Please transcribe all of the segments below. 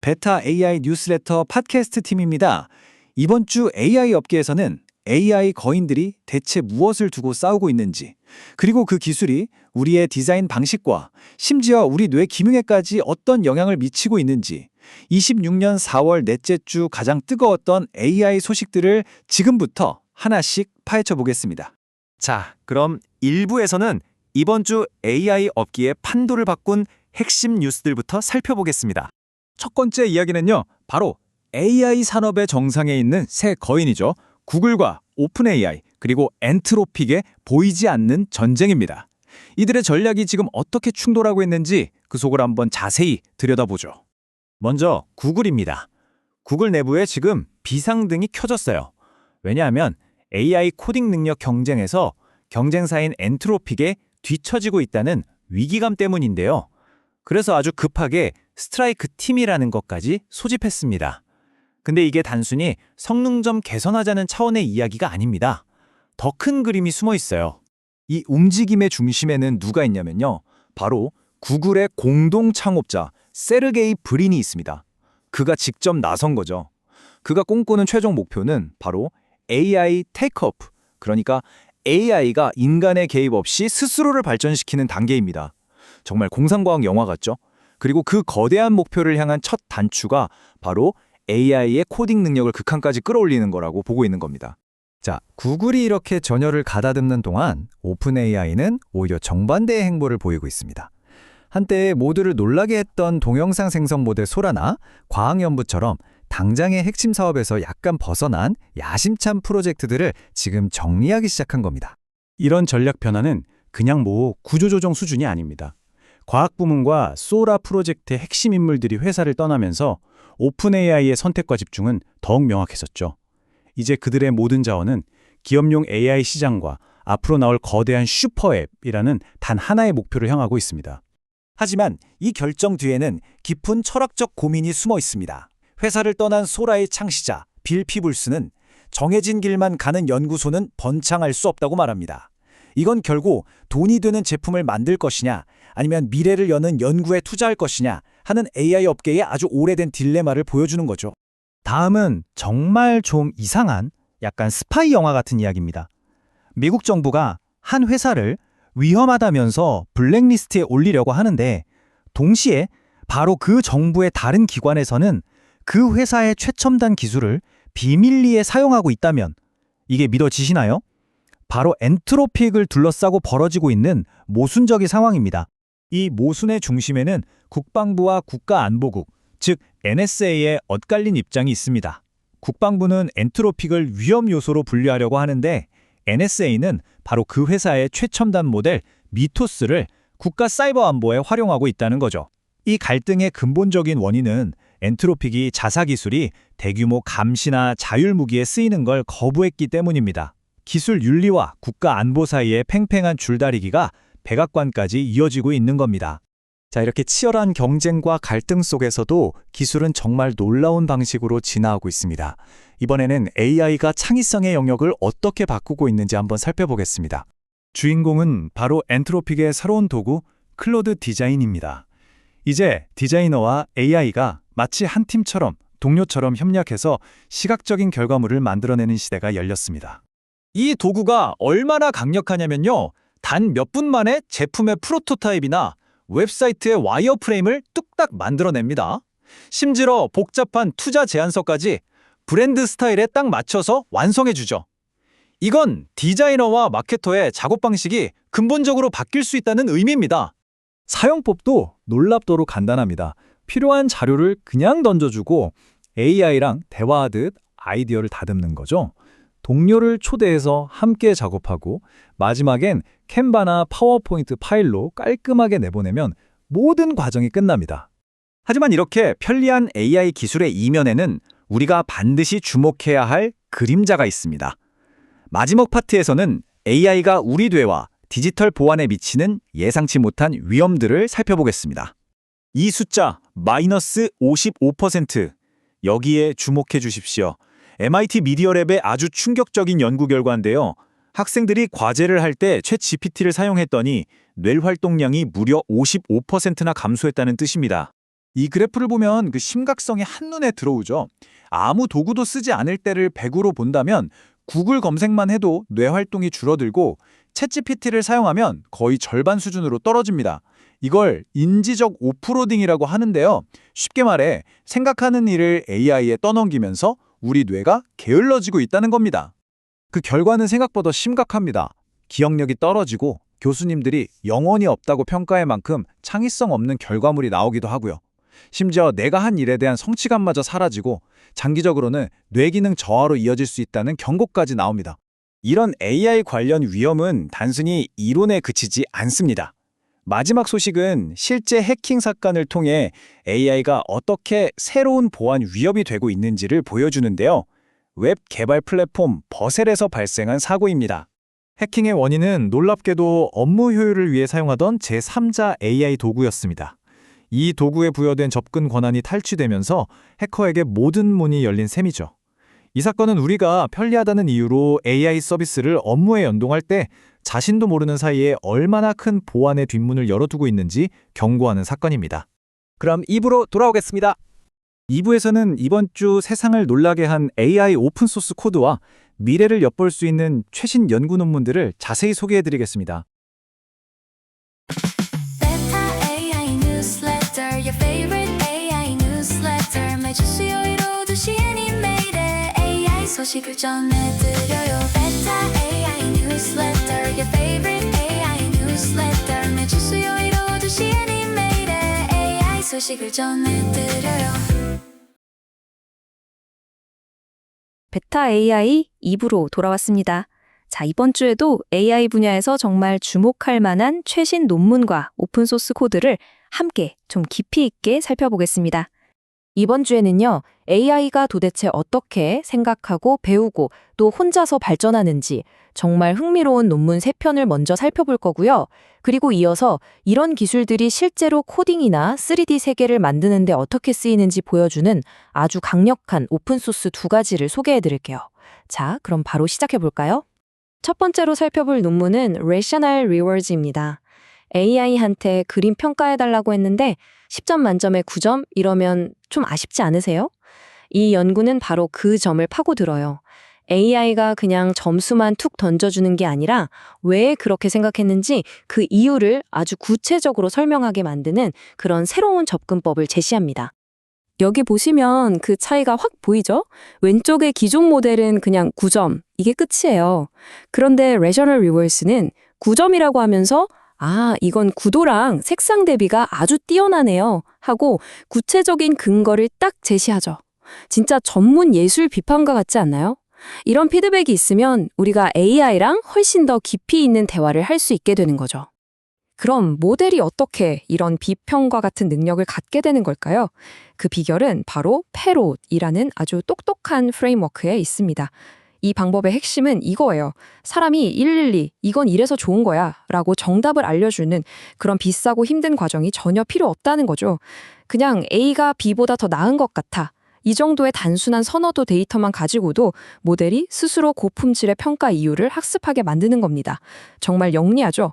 베타 AI 뉴스레터 팟캐스트 팀입니다. 이번 주 AI 업계에서는 AI 거인들이 대체 무엇을 두고 싸우고 있는지, 그리고 그 기술이 우리의 디자인 방식과 심지어 우리 뇌 기능에까지 어떤 영향을 미치고 있는지, 26년 4월 넷째 주 가장 뜨거웠던 AI 소식들을 지금부터 하나씩 파헤쳐 보겠습니다. 자, 그럼 1부에서는 이번 주 AI 업계의 판도를 바꾼 핵심 뉴스들부터 살펴보겠습니다. 첫 번째 이야기는요, 바로 AI 산업의 정상에 있는 새 거인이죠. 구글과 오픈 AI, 그리고 엔트로픽의 보이지 않는 전쟁입니다. 이들의 전략이 지금 어떻게 충돌하고 있는지 그 속을 한번 자세히 들여다보죠. 먼저 구글입니다. 구글 내부에 지금 비상등이 켜졌어요. 왜냐하면 AI 코딩 능력 경쟁에서 경쟁사인 엔트로픽에 뒤처지고 있다는 위기감 때문인데요. 그래서 아주 급하게 스트라이크 팀이라는 것까지 소집했습니다. 근데 이게 단순히 성능 좀 개선하자는 차원의 이야기가 아닙니다. 더 큰 그림이 숨어 있어요. 이 움직임의 중심에는 누가 있냐면요, 바로 구글의 공동 창업자 세르게이 브린이 있습니다. 그가 직접 나선 거죠. 그가 꿈꾸는 최종 목표는 바로 AI 테이크오프, 그러니까 AI가 인간의 개입 없이 스스로를 발전시키는 단계입니다. 정말 공상과학 영화 같죠? 그리고 그 거대한 목표를 향한 첫 단추가 바로 AI의 코딩 능력을 극한까지 끌어올리는 거라고 보고 있는 겁니다. 자, 구글이 이렇게 전열을 가다듬는 동안 오픈 AI는 오히려 정반대의 행보를 보이고 있습니다. 한때 모두를 놀라게 했던 동영상 생성 모델 소라나 과학연구처럼 당장의 핵심 사업에서 약간 벗어난 야심찬 프로젝트들을 지금 정리하기 시작한 겁니다. 이런 전략 변화는 그냥 구조조정 수준이 아닙니다. 과학 부문과 소라 프로젝트의 핵심 인물들이 회사를 떠나면서 오픈 AI의 선택과 집중은 더욱 명확해졌죠. 이제 그들의 모든 자원은 기업용 AI 시장과 앞으로 나올 거대한 슈퍼앱이라는 단 하나의 목표를 향하고 있습니다. 하지만 이 결정 뒤에는 깊은 철학적 고민이 숨어 있습니다. 회사를 떠난 소라의 창시자 빌 피블스는 정해진 길만 가는 연구소는 번창할 수 없다고 말합니다. 이건 결국 돈이 되는 제품을 만들 것이냐, 아니면 미래를 여는 연구에 투자할 것이냐 하는 AI 업계의 아주 오래된 딜레마를 보여주는 거죠. 다음은 정말 좀 이상한 약간 스파이 영화 같은 이야기입니다. 미국 정부가 한 회사를 위험하다면서 블랙리스트에 올리려고 하는데, 동시에 바로 그 정부의 다른 기관에서는 그 회사의 최첨단 기술을 비밀리에 사용하고 있다면 이게 믿어지시나요? 바로 엔트로픽을 둘러싸고 벌어지고 있는 모순적인 상황입니다. 이 모순의 중심에는 국방부와 국가안보국, 즉 NSA의 엇갈린 입장이 있습니다. 국방부는 엔트로픽을 위험 요소로 분류하려고 하는데, NSA는 바로 그 회사의 최첨단 모델 미토스를 국가 사이버 안보에 활용하고 있다는 거죠. 이 갈등의 근본적인 원인은 엔트로픽이 자사 기술이 대규모 감시나 자율 무기에 쓰이는 걸 거부했기 때문입니다. 기술 윤리와 국가 안보 사이의 팽팽한 줄다리기가 백악관까지 이어지고 있는 겁니다. 자, 이렇게 치열한 경쟁과 갈등 속에서도 기술은 정말 놀라운 방식으로 진화하고 있습니다. 이번에는 AI가 창의성의 영역을 어떻게 바꾸고 있는지 한번 살펴보겠습니다. 주인공은 바로 엔트로픽의 새로운 도구 클로드 디자인입니다. 이제 디자이너와 AI가 마치 한 팀처럼, 동료처럼 협력해서 시각적인 결과물을 만들어내는 시대가 열렸습니다. 이 도구가 얼마나 강력하냐면요, 단 몇 분 만에 제품의 프로토타입이나 웹사이트의 와이어프레임을 뚝딱 만들어냅니다. 심지어 복잡한 투자 제안서까지 브랜드 스타일에 딱 맞춰서 완성해주죠. 이건 디자이너와 마케터의 작업 방식이 근본적으로 바뀔 수 있다는 의미입니다. 사용법도 놀랍도록 간단합니다. 필요한 자료를 그냥 던져주고 AI랑 대화하듯 아이디어를 다듬는 거죠. 동료를 초대해서 함께 작업하고 마지막엔 캔바나 파워포인트 파일로 깔끔하게 내보내면 모든 과정이 끝납니다. 하지만 이렇게 편리한 AI 기술의 이면에는 우리가 반드시 주목해야 할 그림자가 있습니다. 마지막 파트에서는 AI가 우리 뇌와 디지털 보안에 미치는 예상치 못한 위험들을 살펴보겠습니다. 이 숫자 마이너스 55%, 여기에 주목해 주십시오. MIT 미디어랩의 아주 충격적인 연구 결과인데요. 학생들이 과제를 할 때 챗 GPT를 사용했더니 뇌 활동량이 무려 55%나 감소했다는 뜻입니다. 이 그래프를 보면 그 심각성이 한눈에 들어오죠. 아무 도구도 쓰지 않을 때를 100으로 본다면 구글 검색만 해도 뇌 활동이 줄어들고 챗GPT를 사용하면 거의 절반 수준으로 떨어집니다. 이걸 인지적 오프로딩이라고 하는데요. 쉽게 말해 생각하는 일을 AI에 떠넘기면서 우리 뇌가 게을러지고 있다는 겁니다. 그 결과는 생각보다 심각합니다. 기억력이 떨어지고 교수님들이 영혼이 없다고 평가할 만큼 창의성 없는 결과물이 나오기도 하고요. 심지어 내가 한 일에 대한 성취감마저 사라지고 장기적으로는 뇌기능 저하로 이어질 수 있다는 경고까지 나옵니다. 이런 AI 관련 위험은 단순히 이론에 그치지 않습니다. 마지막 소식은 실제 해킹 사건을 통해 AI가 어떻게 새로운 보안 위협이 되고 있는지를 보여주는데요. 웹 개발 플랫폼 버셀에서 발생한 사고입니다. 해킹의 원인은 놀랍게도 업무 효율을 위해 사용하던 제3자 AI 도구였습니다. 이 도구에 부여된 접근 권한이 탈취되면서 해커에게 모든 문이 열린 셈이죠. 이 사건은 우리가 편리하다는 이유로 AI 서비스를 업무에 연동할 때 자신도 모르는 사이에 얼마나 큰 보안의 뒷문을 열어두고 있는지 경고하는 사건입니다. 그럼 2부로 돌아오겠습니다. 2부에서는 이번 주 세상을 놀라게 한 AI 오픈소스 코드와 미래를 엿볼 수 있는 최신 연구 논문들을 자세히 소개해드리겠습니다. Beta AI newsletter, your favorite AI newsletter. 매주 수요일 오후 2시 애니메이드 AI 소식을 전해드려요. Beta AI newsletter, your favorite AI newsletter. 매주 수요일 오후 2시 애니메이드 AI 소식을 전해드려요. 베타 AI 2부로 돌아왔습니다. 자, 이번 주에도 AI 분야에서 정말 주목할 만한 최신 논문과 오픈소스 코드를 함께 좀 깊이 있게 살펴보겠습니다. 이번 주에는요, AI가 도대체 어떻게 생각하고 배우고 또 혼자서 발전하는지 정말 흥미로운 논문 3편을 먼저 살펴볼 거고요. 그리고 이어서 이런 기술들이 실제로 코딩이나 3D 세계를 만드는 데 어떻게 쓰이는지 보여주는 아주 강력한 오픈소스 2가지를 소개해 드릴게요. 자, 그럼 바로 시작해 볼까요? 첫 번째로 살펴볼 논문은 Rational Rewards입니다. AI한테 그림 평가해달라고 했는데 10점 만점에 9점 이러면 좀 아쉽지 않으세요? 이 연구는 바로 그 점을 파고들어요. AI가 그냥 점수만 툭 던져주는 게 아니라 왜 그렇게 생각했는지 그 이유를 아주 구체적으로 설명하게 만드는 그런 새로운 접근법을 제시합니다. 여기 보시면 그 차이가 확 보이죠? 왼쪽의 기존 모델은 그냥 9점, 이게 끝이에요. 그런데 Rational Rewards는 9점이라고 하면서 이건 구도랑 색상 대비가 아주 뛰어나네요 하고 구체적인 근거를 딱 제시하죠. 진짜 전문 예술 비판가 같지 않나요? 이런 피드백이 있으면 우리가 AI랑 훨씬 더 깊이 있는 대화를 할 수 있게 되는 거죠. 그럼 모델이 어떻게 이런 비평과 같은 능력을 갖게 되는 걸까요? 그 비결은 바로 패롯이라는 아주 똑똑한 프레임워크에 있습니다. 이 방법의 핵심은 이거예요. 사람이 112, 이건 이래서 좋은 거야 라고 정답을 알려주는 그런 비싸고 힘든 과정이 전혀 필요 없다는 거죠. 그냥 A가 B보다 더 나은 것 같아. 이 정도의 단순한 선호도 데이터만 가지고도 모델이 스스로 고품질의 평가 이유를 학습하게 만드는 겁니다. 정말 영리하죠?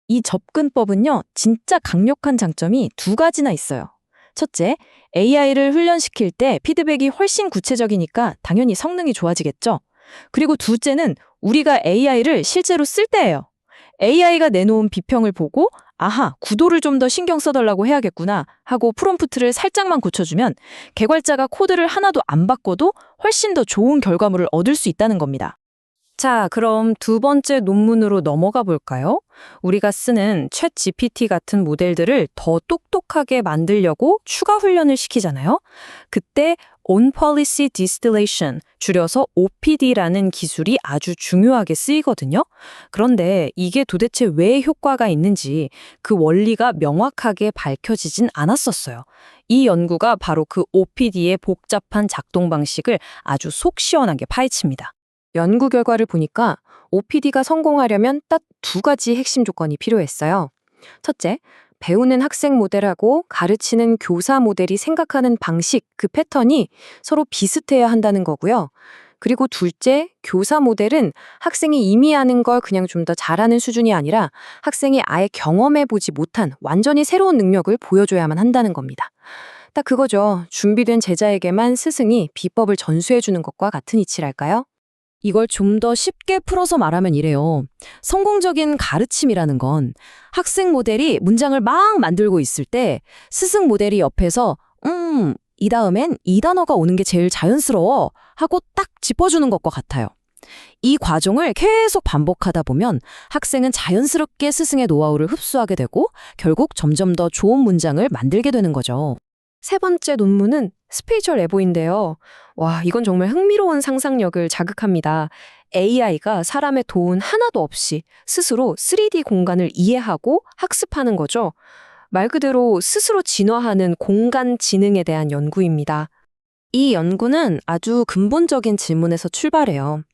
이 접근법은요, 진짜 강력한 장점이 2가지나 있어요. 첫째, AI를 훈련시킬 때 피드백이 훨씬 구체적이니까 당연히 성능이 좋아지겠죠? 그리고 둘째는 우리가 AI를 실제로 쓸 때예요. AI가 내놓은 비평을 보고 구도를 좀 더 신경 써달라고 해야겠구나 하고 프롬프트를 살짝만 고쳐주면 개발자가 코드를 하나도 안 바꿔도 훨씬 더 좋은 결과물을 얻을 수 있다는 겁니다. 자, 그럼 2번째 논문으로 넘어가 볼까요? 우리가 쓰는 챗 GPT 같은 모델들을 더 똑똑하게 만들려고 추가 훈련을 시키잖아요. 그때 On Policy Distillation, 줄여서 OPD라는 기술이 아주 중요하게 쓰이거든요. 그런데 이게 도대체 왜 효과가 있는지 그 원리가 명확하게 밝혀지진 않았었어요. 이 연구가 바로 그 OPD의 복잡한 작동 방식을 아주 속 시원하게 파헤칩니다. 연구 결과를 보니까 OPD가 성공하려면 딱 2가지 핵심 조건이 필요했어요. 첫째, 배우는 학생 모델하고 가르치는 교사 모델이 생각하는 방식, 그 패턴이 서로 비슷해야 한다는 거고요. 그리고 둘째, 교사 모델은 학생이 이미 아는 걸 그냥 좀 더 잘하는 수준이 아니라 학생이 아예 경험해보지 못한 완전히 새로운 능력을 보여줘야만 한다는 겁니다. 딱 그거죠. 준비된 제자에게만 스승이 비법을 전수해주는 것과 같은 이치랄까요? 이걸 좀 더 쉽게 풀어서 말하면 이래요. 성공적인 가르침이라는 건 학생 모델이 문장을 막 만들고 있을 때 스승 모델이 옆에서 이 다음엔 이 단어가 오는 게 제일 자연스러워 하고 딱 짚어주는 것과 같아요. 이 과정을 계속 반복하다 보면 학생은 자연스럽게 스승의 노하우를 흡수하게 되고 결국 점점 더 좋은 문장을 만들게 되는 거죠. 세 번째 논문은 스페이셜 에보인데요. 와, 이건 정말 흥미로운 상상력을 자극합니다. AI가 사람의 도움 하나도 없이 스스로 3D 공간을 이해하고 학습하는 거죠. 말 그대로 스스로 진화하는 공간 지능에 대한 연구입니다. 이 연구는 아주 근본적인 질문에서 출발해요.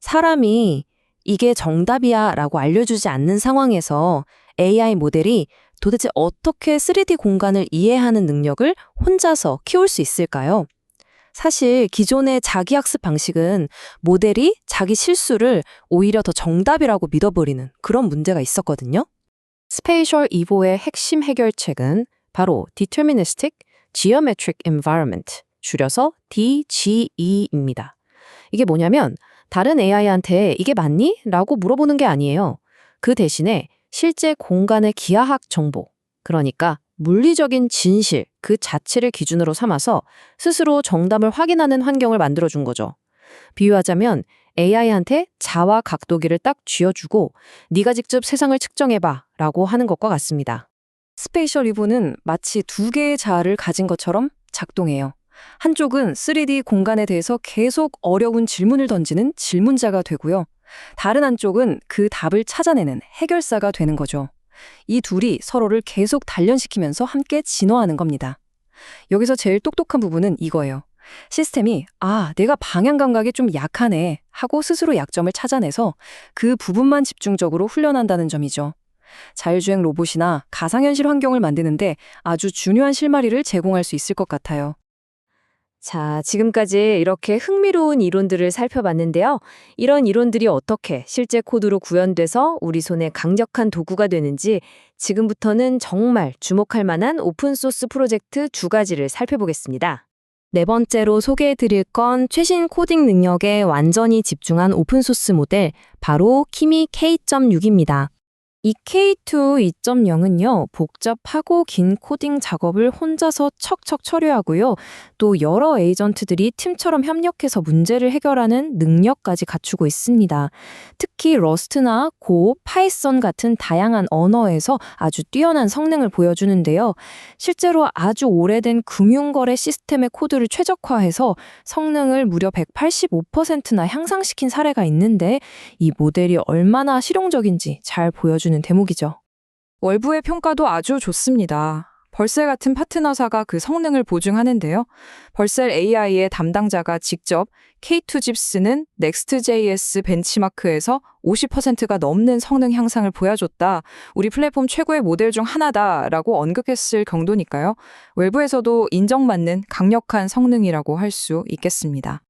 사람이 이게 정답이야 라고 알려주지 않는 상황에서 AI 모델이 도대체 어떻게 3D 공간을 이해하는 능력을 혼자서 키울 수 있을까요? 사실 기존의 자기학습 방식은 모델이 자기 실수를 오히려 더 정답이라고 믿어버리는 그런 문제가 있었거든요. 스페이셜 이보의 핵심 해결책은 바로 Deterministic Geometric Environment, 줄여서 DGE입니다. 이게 뭐냐면 다른 AI한테 이게 맞니? 라고 물어보는 게 아니에요. 그 대신에 실제 공간의 기하학 정보, 그러니까 물리적인 진실 그 자체를 기준으로 삼아서 스스로 정답을 확인하는 환경을 만들어준 거죠. 비유하자면 AI한테 자와 각도기를 딱 쥐어주고 네가 직접 세상을 측정해봐 라고 하는 것과 같습니다. 스페이셜 리보는 마치 두 개의 자아를 가진 것처럼 작동해요. 한쪽은 3D 공간에 대해서 계속 어려운 질문을 던지는 질문자가 되고요. 다른 한쪽은 그 답을 찾아내는 해결사가 되는 거죠. 이 둘이 서로를 계속 단련시키면서 함께 진화하는 겁니다. 여기서 제일 똑똑한 부분은 이거예요. 시스템이 내가 방향 감각이 좀 약하네 하고 스스로 약점을 찾아내서 그 부분만 집중적으로 훈련한다는 점이죠. 자율주행 로봇이나 가상현실 환경을 만드는데 아주 중요한 실마리를 제공할 수 있을 것 같아요. 자, 지금까지 이렇게 흥미로운 이론들을 살펴봤는데요. 이런 이론들이 어떻게 실제 코드로 구현돼서 우리 손에 강력한 도구가 되는지 지금부터는 정말 주목할 만한 오픈소스 프로젝트 두 가지를 살펴보겠습니다. 네 번째로 소개해드릴 건 최신 코딩 능력에 완전히 집중한 오픈소스 모델, 바로 키미 K.6입니다. 이 K2 2.0은요, 복잡하고 긴 코딩 작업을 혼자서 척척 처리하고요, 또 여러 에이전트들이 팀처럼 협력해서 문제를 해결하는 능력까지 갖추고 있습니다. 특히 러스트나 고, 파이썬 같은 다양한 언어에서 아주 뛰어난 성능을 보여주는데요. 실제로 아주 오래된 금융거래 시스템의 코드를 최적화해서 성능을 무려 185%나 향상시킨 사례가 있는데 이 모델이 얼마나 실용적인지 잘 보여주는 대목이죠. 월부의 평가도 아주 좋습니다. 벌셀 같은 파트너사가 그 성능을 보증하는데요. 벌셀 AI의 담당자가 직접 K2집 쓰는 Next.js 벤치마크에서 50%가 넘는 성능 향상을 보여줬다. 우리 플랫폼 최고의 모델 중 하나다라고 언급했을 정도니까요. 외부에서도 인정받는 강력한 성능이라고 할 수 있겠습니다.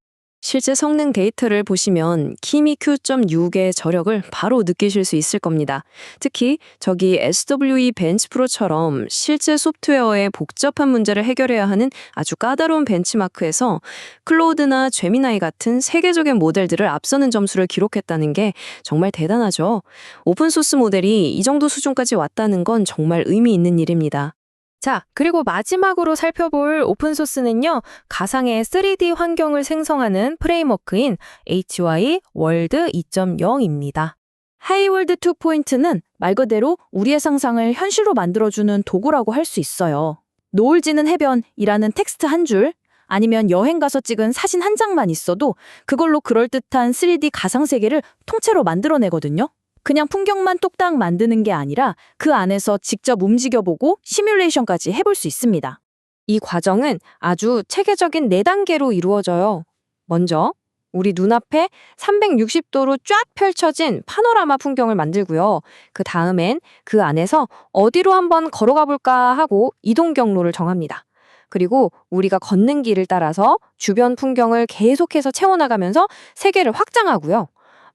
실제 성능 데이터를 보시면 키미 Q.6의 저력을 바로 느끼실 수 있을 겁니다. 특히 저기 SWE 벤치 프로처럼 실제 소프트웨어의 복잡한 문제를 해결해야 하는 아주 까다로운 벤치마크에서 클로우드나 제미나이 같은 세계적인 모델들을 앞서는 점수를 기록했다는 게 정말 대단하죠. 오픈소스 모델이 이 정도 수준까지 왔다는 건 정말 의미 있는 일입니다. 자, 그리고 마지막으로 살펴볼 오픈소스는요, 가상의 3D 환경을 생성하는 프레임워크인 HY 월드 2.0입니다. 하이월드 2.0는 말 그대로 우리의 상상을 현실로 만들어주는 도구라고 할 수 있어요. 노을 지는 해변이라는 텍스트 한 줄, 아니면 여행 가서 찍은 사진 한 장만 있어도 그걸로 그럴듯한 3D 가상세계를 통째로 만들어내거든요. 그냥 풍경만 뚝딱 만드는 게 아니라 그 안에서 직접 움직여보고 시뮬레이션까지 해볼 수 있습니다. 이 과정은 아주 체계적인 4단계로 이루어져요. 먼저 우리 눈앞에 360도로 쫙 펼쳐진 파노라마 풍경을 만들고요. 그 다음엔 그 안에서 어디로 한번 걸어가 볼까 하고 이동 경로를 정합니다. 그리고 우리가 걷는 길을 따라서 주변 풍경을 계속해서 채워나가면서 세계를 확장하고요.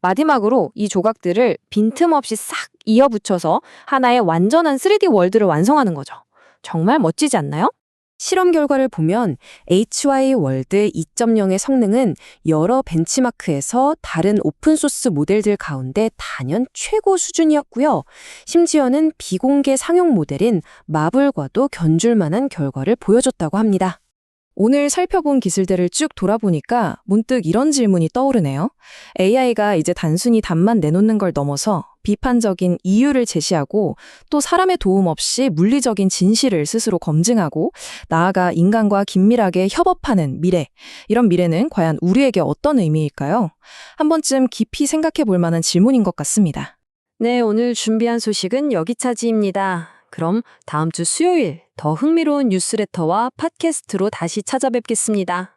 마지막으로 이 조각들을 빈틈없이 싹 이어붙여서 하나의 완전한 3D 월드를 완성하는 거죠. 정말 멋지지 않나요? 실험 결과를 보면 HY 월드 2.0의 성능은 여러 벤치마크에서 다른 오픈소스 모델들 가운데 단연 최고 수준이었고요. 심지어는 비공개 상용 모델인 마블과도 견줄 만한 결과를 보여줬다고 합니다. 오늘 살펴본 기술들을 쭉 돌아보니까 문득 이런 질문이 떠오르네요. AI가 이제 단순히 답만 내놓는 걸 넘어서 비판적인 이유를 제시하고 또 사람의 도움 없이 물리적인 진실을 스스로 검증하고 나아가 인간과 긴밀하게 협업하는 미래. 이런 미래는 과연 우리에게 어떤 의미일까요? 한 번쯤 깊이 생각해 볼 만한 질문인 것 같습니다. 네, 오늘 준비한 소식은 여기까지입니다. 그럼 다음 주 수요일 더 흥미로운 뉴스레터와 팟캐스트로 다시 찾아뵙겠습니다.